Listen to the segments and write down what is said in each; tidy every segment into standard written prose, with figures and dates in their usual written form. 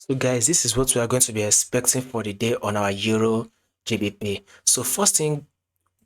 So guys, this is what we are going to be expecting for the day on our Euro GBP. So first thing,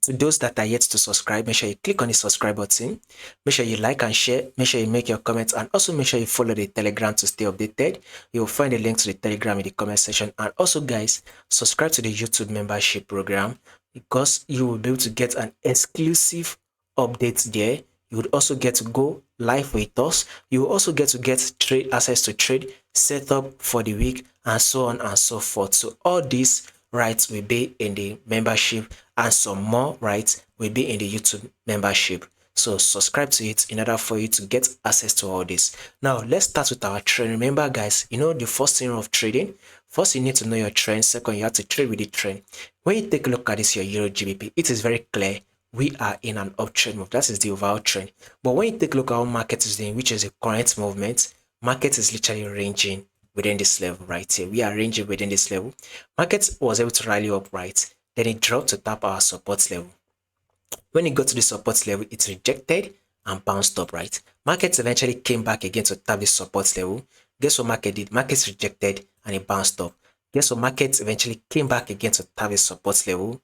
to those that are yet to subscribe, make sure you click on the subscribe button. Make sure you like and share. Make sure you make your comments, and also make sure you follow the Telegram to stay updated. You will find a link to the Telegram in the comment section. And also guys, subscribe to the YouTube membership program because you will be able to get an exclusive update there. You would also get to go live with us. You will also get to get trade access to trade setup for the week and so on and so forth. So all these rights will be in the membership and some more rights will be in the YouTube membership. So subscribe to it in order for you to get access to all this. Now let's start with our trend. Remember guys, you know the first thing of trading. First you need to know your trend. Second, you have to trade with the trend. When you take a look at this your Euro GBP, it is very clear we are in an uptrend move. That is the overall trend. But when you take a look at how market is doing, which is a current movement, market is literally ranging within this level right here. We are ranging within this level. Market was able to rally up, right? Then it dropped to tap our support level. When it got to the support level, it rejected and bounced up, right? Markets eventually came back again to tap the support level. Guess what market did? Markets rejected and it bounced up. Guess what markets eventually came back again to tap the support level.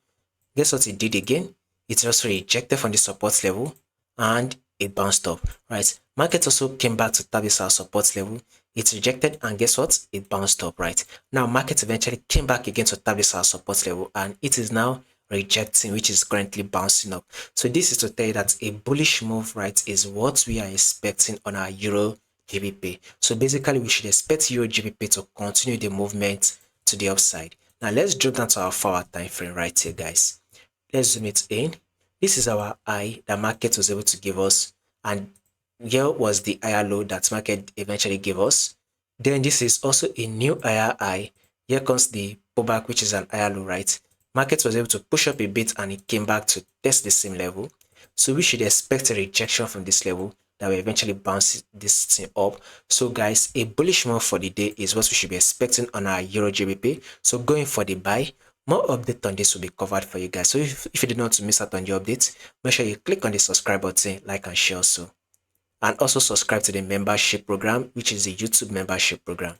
Guess what it did again? It also rejected from the support level and it bounced up, right? Market also came back to tap this our support level. It rejected and guess what? It bounced up, right? Now market eventually came back again to tap this our support level and it is now rejecting, which is currently bouncing up. So this is to tell you that a bullish move, right, is what we are expecting on our Euro GBP. So basically we should expect Euro GBP to continue the movement to the upside. Now let's drop down to our 4-hour time frame right here, guys. Let's zoom it in. This is our high that market was able to give us, and here was the higher low that market eventually gave us. Then this is also a new higher high. Here comes the pullback, which is an higher low, right? Market was able to push up a bit and it came back to test the same level. So we should expect a rejection from this level that will eventually bounce this thing up. So guys, a bullish move for the day is what we should be expecting on our Euro GBP. So going for the buy. More update on this will be covered for you guys. So if you did not want to miss out on the updates, make sure you click on the subscribe button, like and share also. And also subscribe to the membership program, which is the YouTube membership program.